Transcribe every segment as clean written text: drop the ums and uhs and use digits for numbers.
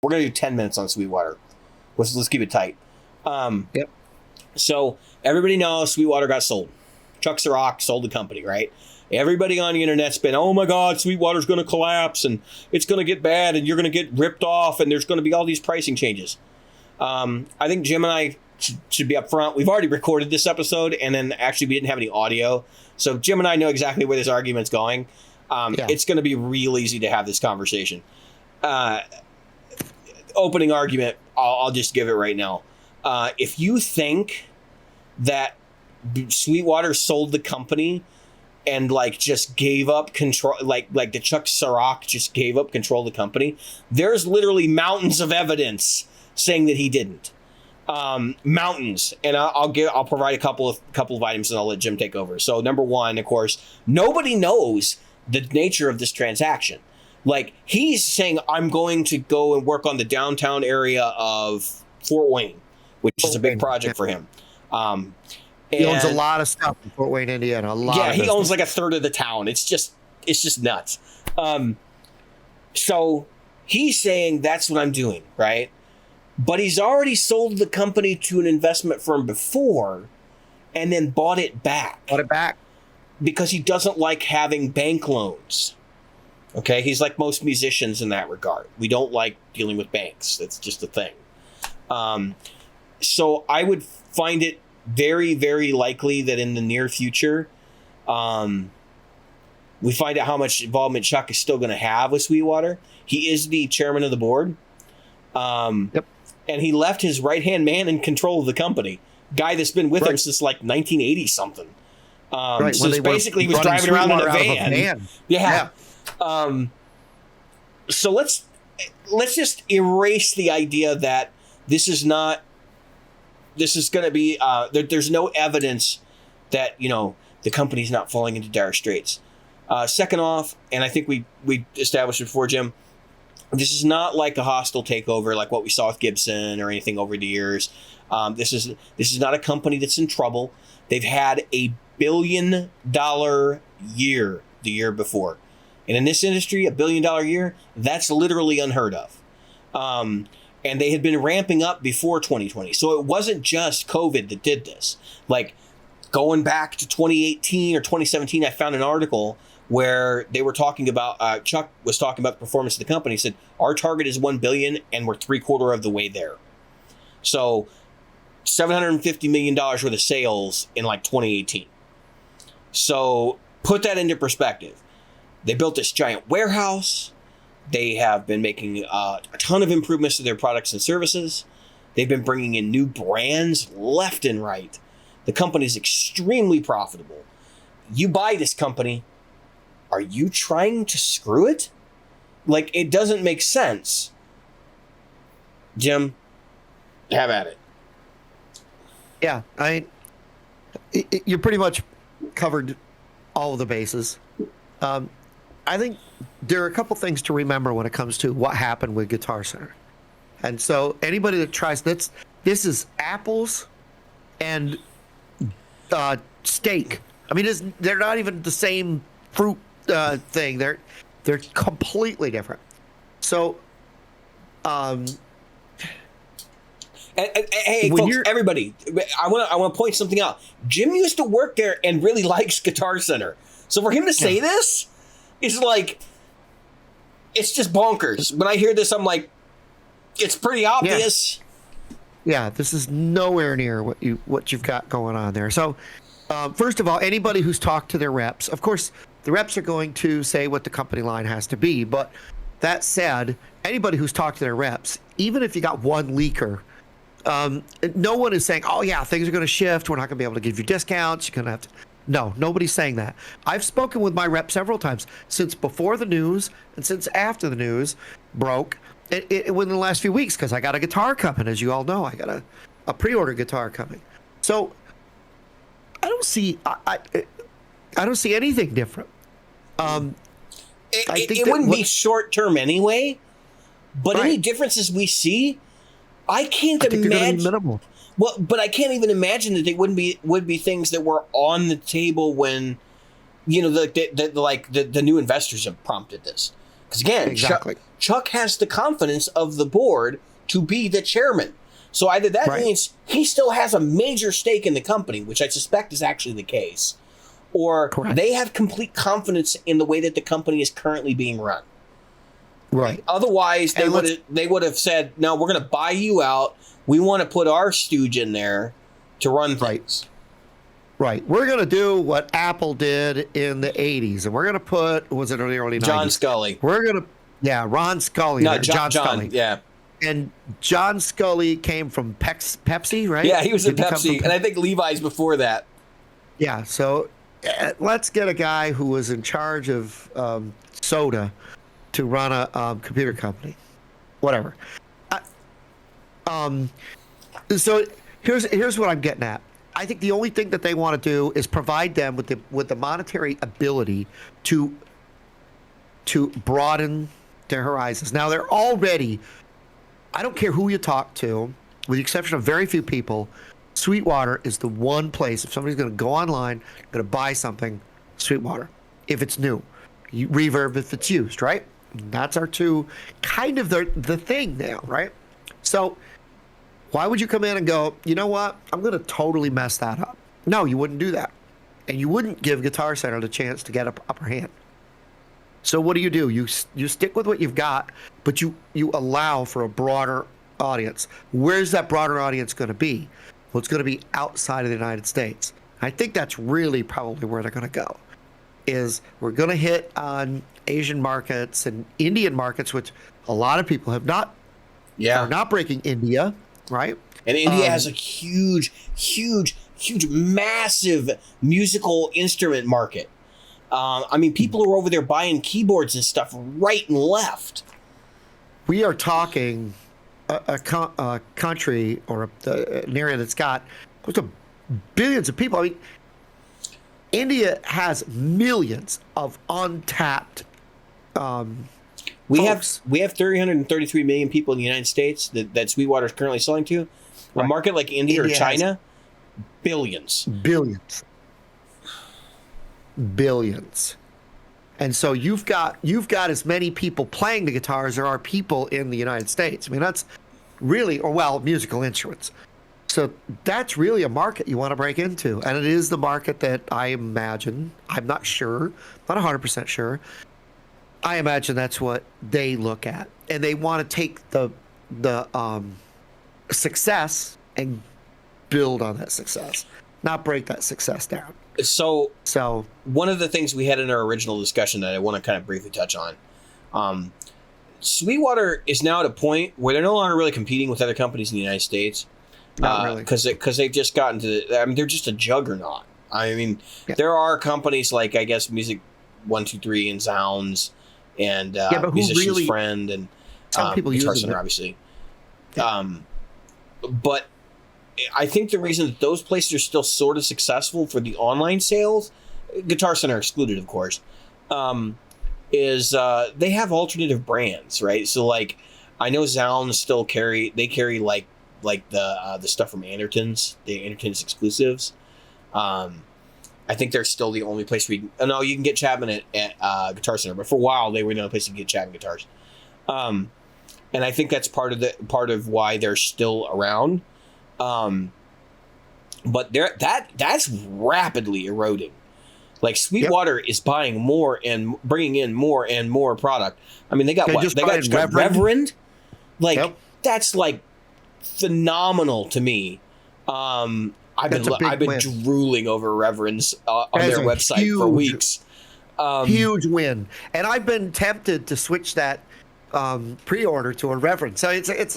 We're going to do 10 minutes on Sweetwater. Let's keep it tight. Yep. So everybody knows Sweetwater got sold. Chuck Sirach sold the company, right? Everybody on the internet's been, oh my God, Sweetwater's going to collapse and it's going to get bad and you're going to get ripped off and there's going to be all these pricing changes. I think Jim and I should be up front. We've already recorded this episode and then actually we didn't have any audio. So Jim and I know exactly where this argument's going. It's going to be real easy to have this conversation. Opening argument, I'll just give it right now. If you think that Sweetwater sold the company and like just gave up control, like the Chuck Sirach just gave up control of the company, there's literally mountains of evidence saying that he didn't. Mountains, and I'll provide a couple of items and I'll let Jim take over. So number one, of course, nobody knows the nature of this transaction. Like he's saying, I'm going to go and work on the downtown area of Fort Wayne, which is a big project for him. He owns a lot of stuff in Fort Wayne, Indiana. He owns like a third of the town. It's just nuts. So he's saying that's what I'm doing, right? But he's already sold the company to an investment firm before and then bought it back. Because he doesn't like having bank loans. Okay, he's like most musicians in that regard. We don't like dealing with banks. That's just a thing. So I would find it very, very likely that in the near future, we find out how much involvement Chuck is still going to have with Sweetwater. He is the chairman of the board. Yep. And he left his right-hand man in control of the company. Guy that's been with him since like 1980 something. So basically he was driving around in a van. Yeah. So let's just erase the idea that this is going to be, there's no evidence that, the company's not falling into dire straits. Second off, and I think we established it before, Jim, this is not like a hostile takeover like what we saw with Gibson or anything over the years. This is not a company that's in trouble. They've had $1 billion year the year before. And in this industry, $1 billion year, that's literally unheard of. And they had been ramping up before 2020. So it wasn't just COVID that did this. Like going back to 2018 or 2017, I found an article where they were talking about, Chuck was talking about the performance of the company. He said, our target is $1 billion and we're 3/4 of the way there. So $750 million worth of sales in like 2018. So put that into perspective. They built this giant warehouse. They have been making a ton of improvements to their products and services. They've been bringing in new brands left and right. The company's extremely profitable. You buy this company, are you trying to screw it? Like, it doesn't make sense. Jim, have at it. Yeah, you pretty much covered all of the bases. I think there are a couple things to remember when it comes to what happened with Guitar Center. And so anybody that tries this is apples and steak. I mean, they're not even the same fruit thing. They're completely different. So, hey, folks, everybody, I want to point something out. Jim used to work there and really likes Guitar Center. So for him to say this is like, it's just bonkers. When I hear this, I'm like, it's pretty obvious. Yeah, this is nowhere near what you've got going on there. So, first of all, anybody who's talked to their reps, of course, the reps are going to say what the company line has to be. But that said, anybody who's talked to their reps, even if you got one leaker, no one is saying, oh, yeah, things are going to shift. We're not going to be able to give you discounts. You're going to have to. No, nobody's saying that. I've spoken with my rep several times since before the news and since after the news broke within the last few weeks, because I got a guitar coming, as you all know. I got a pre-order guitar coming. So I don't see I don't see anything different. It wouldn't be short term anyway, but any differences we see, I can't imagine. Minimal. Well, but I can't even imagine that they would be things that were on the table when, the new investors have prompted this. Because again, Exactly. Chuck has the confidence of the board to be the chairman. So either that means he still has a major stake in the company, which I suspect is actually the case, or they have complete confidence in the way that the company is currently being run. Right. Otherwise, they would have said, "No, we're going to buy you out. We want to put our stooge in there to run things." Right. We're going to do what Apple did in the 80s, and we're going to put, was it in the early 90s? John Scully. We're going to, Ron Scully. No, John Scully. Yeah. And John Scully came from Pepsi, right? Yeah, he was at Pepsi, and I think Levi's before that. Yeah, so let's get a guy who was in charge of soda to run a computer company. Whatever. So here's what I'm getting at. I think the only thing that they want to do is provide them with the monetary ability to broaden their horizons. Now they're already, I don't care who you talk to, with the exception of very few people, Sweetwater is the one place, if somebody's going to go online, going to buy something, Sweetwater, if it's new. Reverb if it's used, right? That's our two, kind of the thing now, right? So why would you come in and go, you know what, I'm going to totally mess that up? No, you wouldn't do that. And you wouldn't give Guitar Center the chance to get up upper hand. So what do? You stick with what you've got, but you allow for a broader audience. Where's that broader audience going to be? Well, it's going to be outside of the United States. I think that's really probably where they're going to go. Is we're going to hit on Asian markets and Indian markets, which a lot of people have not. Yeah. Are not breaking India, right? And India has a huge, massive musical instrument market. I mean, people are over there buying keyboards and stuff right and left. We are talking a country or an area that's got close to billions of people. I mean, India has millions of untapped we have 333 million people in the United States that Sweetwater is currently selling to. A market like India or China, billions. Billions. And so you've got as many people playing the guitar as there are people in the United States. I mean, that's really, musical instruments. So that's really a market you want to break into. And it is the market that I imagine, I'm not sure, not 100% sure, I imagine that's what they look at. And they want to take the success and build on that success, not break that success down. So one of the things we had in our original discussion that I want to kind of briefly touch on, Sweetwater is now at a point where they're no longer really competing with other companies in the United States. Not really. Because they've just gotten to they're just a juggernaut. I mean, there are companies like, I guess, Music 123 and Sounds and Musician's Friend and some people Guitar use Center, obviously. But I think the reason that those places are still sort of successful for the online sales, Guitar Center excluded, of course, is they have alternative brands, right? So, like, I know Sounds still carry like the stuff from Anderton's, the Anderton's exclusives. I think they're still the only place where you can get Chapman at Guitar Center, but for a while they were the only place you could get Chapman guitars. And I think that's part of why they're still around. But that's rapidly eroding. Like Sweetwater is buying more and bringing in more and more product. I mean, they got Reverend. Like that's like phenomenal to me. I've been drooling over Reverend's on their website for weeks. Huge win, and I've been tempted to switch that pre-order to a Reverend. So it's.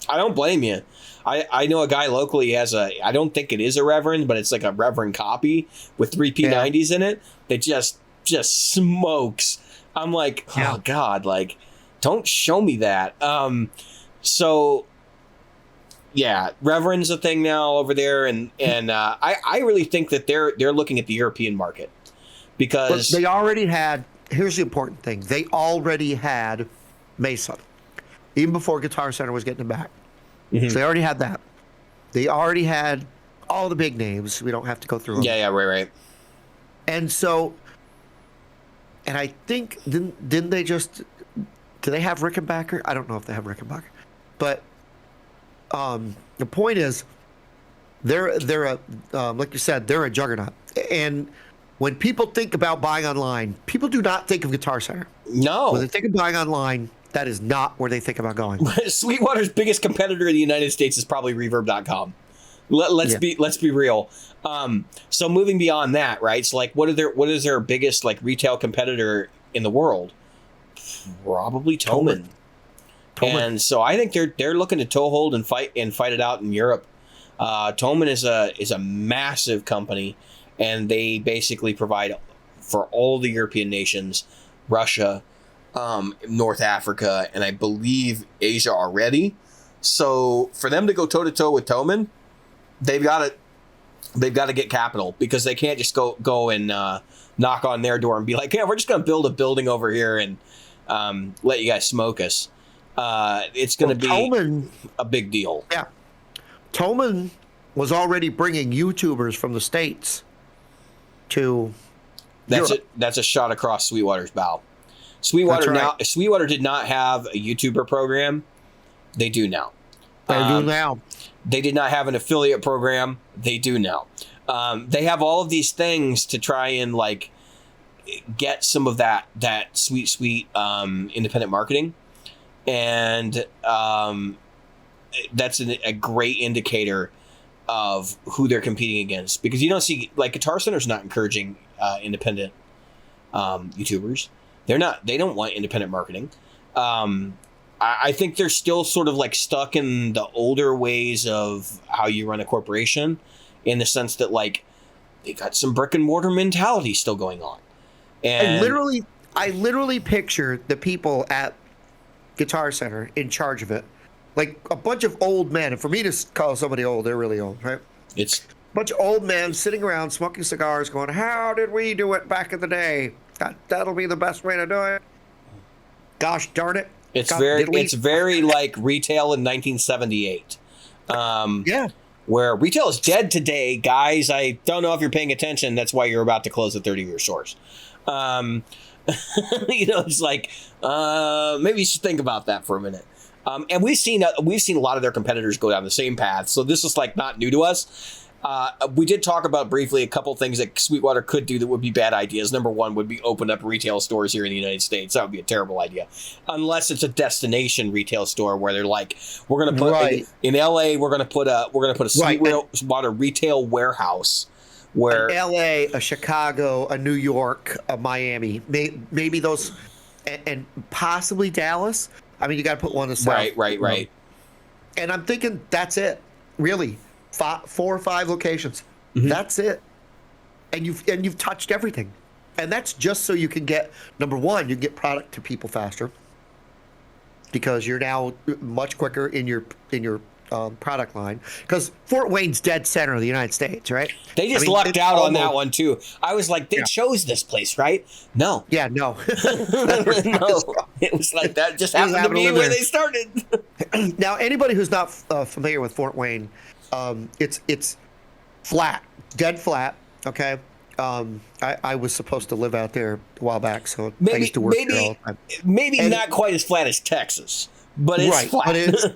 I don't blame you. I know a guy locally has I don't think it is a Reverend, but it's like a Reverend copy with 3 P90s in it that just smokes. I'm like, oh God, like, don't show me that. So yeah, Reverend's a thing now over there, and I really think that they're looking at the European market because they already had. Here's the important thing: they already had Mesa, even before Guitar Center was getting them back. Mm-hmm. So they already had that. They already had all the big names. We don't have to go through them. Yeah, right. And so, and I think didn't they just Do they have Rickenbacker? I don't know if they have Rickenbacker, but the point is, they're a like you said, they're a juggernaut. And when people think about buying online, people do not think of Guitar Center. No. When they think of buying online, that is not where they think about going. Sweetwater's biggest competitor in the United States is probably Reverb.com. Let's be real. So moving beyond that, right? So like, what is their biggest like retail competitor in the world? Probably Tomen. And so I think they're looking to toehold and fight it out in Europe. Tomen is a massive company, and they basically provide for all the European nations, Russia, North Africa, and I believe Asia already. So for them to go toe to toe with Tomen, they've got to get capital, because they can't just go and knock on their door and be like, yeah, we're just going to build a building over here and let you guys smoke us. It's going to be Tomen, a big deal. Yeah. Tomen was already bringing YouTubers from the States to Europe. That's a shot across Sweetwater's bow. Sweetwater did not have a YouTuber program. They do now. They did not have an affiliate program. They do now. They have all of these things to try and like get some of that sweet independent marketing, and that's a great indicator of who they're competing against, because you don't see, like, Guitar Center's not encouraging independent YouTubers. They don't want independent marketing. I think they're still sort of like stuck in the older ways of how you run a corporation, in the sense that like they got some brick and mortar mentality still going on. And I literally picture the people at Guitar Center in charge of it, like a bunch of old men. And for me to call somebody old, they're really old, right? It's a bunch of old men sitting around smoking cigars, going, "How did we do it back in the day? That'll be the best way to do it. Gosh darn it!" It's very like retail in 1978. Yeah. Where retail is dead today, guys. I don't know if you're paying attention. That's why you're about to close the 30-year stores. It's like maybe you should think about that for a minute. And we've seen a lot of their competitors go down the same path. So this is like not new to us. We did talk about briefly a couple things that Sweetwater could do that would be bad ideas. Number one would be open up retail stores here in the United States. That would be a terrible idea, unless it's a destination retail store where they're like, we're going to put in LA, we're going to put a Sweetwater retail warehouse. Where LA, a Chicago, a New York, a Miami, maybe those, and possibly Dallas. I mean, you got to put one in the south. Right. And I'm thinking that's it, really. 4 or 5 locations. Mm-hmm. That's it. And you've touched everything. And that's just so you can get, number one, you can get product to people faster, because you're now much quicker in your product line. Because Fort Wayne's dead center of the United States, right? They just lucked out on that one too. I was like, they chose this place, right? No. Yeah, no. No. It was like that just happened to be where they started. Now, anybody who's not familiar with Fort Wayne, it's flat, dead flat. Okay. I was supposed to live out there a while back, so I used to work there all the time. Maybe not quite as flat as Texas, but it's flat. But it's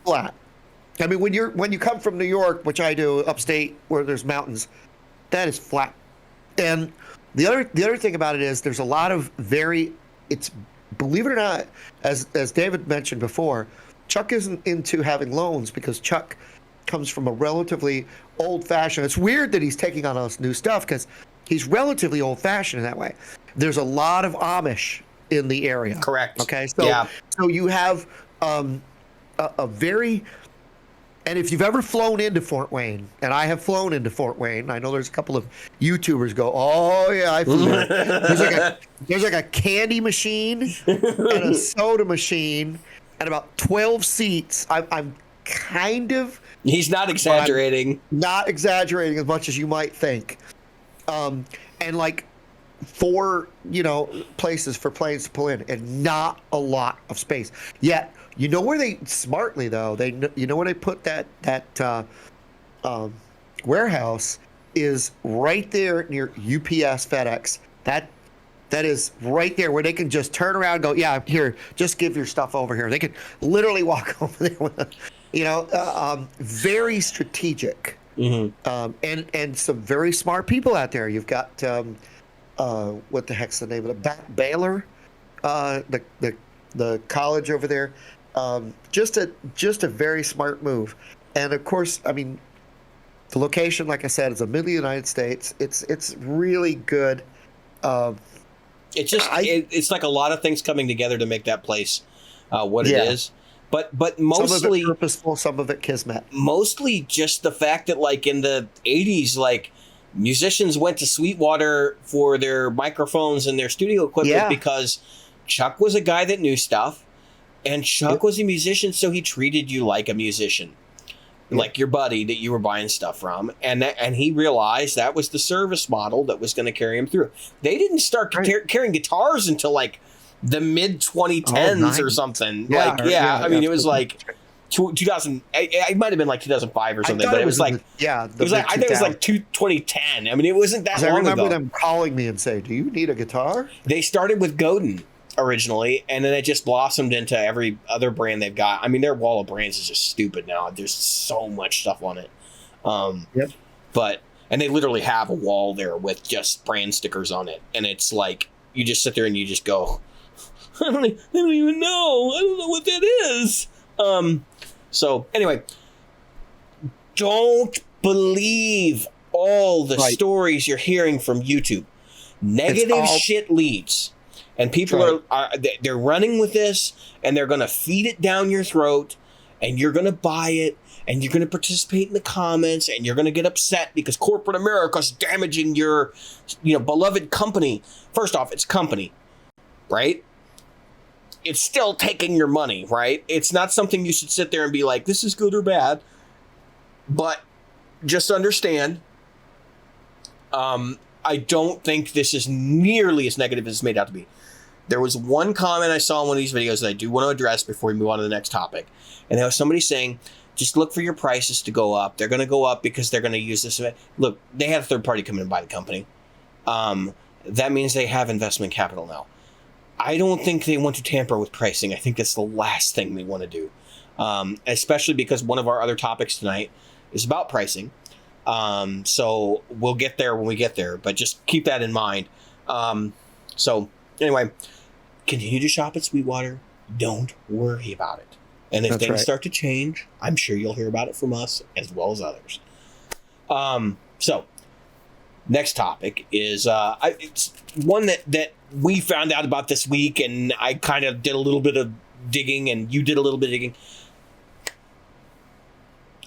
flat. I mean, when you come from New York, which I do, upstate where there's mountains, that is flat. And the other thing about it is there's a lot of believe it or not, as David mentioned before, Chuck isn't into having loans because Chuck comes from a relatively old-fashioned. It's weird that he's taking on all this new stuff because he's relatively old-fashioned in that way. There's a lot of Amish in the area. Correct. Okay. So you have a very, and if you've ever flown into Fort Wayne, and I have flown into Fort Wayne, I know there's a couple of YouTubers go, "Oh yeah, I flew there." There's like a candy machine and a soda machine and about 12 seats. I'm kind of. He's not exaggerating. Not exaggerating as much as you might think. And like 4, places for planes to pull in, and not a lot of space. Yet, where they smartly though, where they put that warehouse is right there near UPS, FedEx. That that is right there where they can just turn around and go, yeah, here, just give your stuff over here. They can literally walk over there with, very strategic. And some very smart people out there. You've got what the heck's the name of it? Baylor, the college over there. Just a very smart move. And of course, I mean, the location, like I said, is the middle of the United States. It's really good. It's like a lot of things coming together to make that place what it is. But mostly some of it purposeful, some of it kismet. Mostly just the fact that, like, in the 80s, like, musicians went to Sweetwater for their microphones and their studio equipment because Chuck was a guy that knew stuff, and Chuck was a musician, so he treated you like a musician, like your buddy that you were buying stuff from, and he realized that was the service model that was going to carry him through. They didn't start carrying guitars until, like, the mid 2010s or something. I mean, it was like 2000. It might have been like 2005 or something, but it was like I think it was like 2010. I mean, it wasn't that long ago. I remember them calling me and saying, "Do you need a guitar?" They started with Godin originally, and then it just blossomed into every other brand they've got. I mean, their wall of brands is just stupid now. There's so much stuff on it. And they literally have a wall there with just brand stickers on it, and it's like you just sit there and you just go, I don't even know. I don't know what that is. So anyway, don't believe all the stories you're hearing from YouTube. Negative shit leads, and people they're running with this, and they're going to feed it down your throat, and you're going to buy it, and you're going to participate in the comments, and you're going to get upset because corporate America's damaging your, beloved company. First off, it's company, right? It's still taking your money, right? It's not something you should sit there and be like, this is good or bad. But just understand, I don't think this is nearly as negative as it's made out to be. There was one comment I saw in one of these videos that I do want to address before we move on to the next topic. And there was somebody saying, just look for your prices to go up. They're going to go up because they're going to use this. Look, they had a third party come in and buy the company. That means they have investment capital now. I don't think they want to tamper with pricing. I think that's the last thing they want to do, especially because one of our other topics tonight is about pricing. So we'll get there when we get there, but just keep that in mind. So anyway, continue to shop at Sweetwater. Don't worry about it. And if things start to change, I'm sure you'll hear about it from us as well as others. So next topic is it's one that we found out about this week, and I kind of did a little bit of digging, and you did a little bit of digging.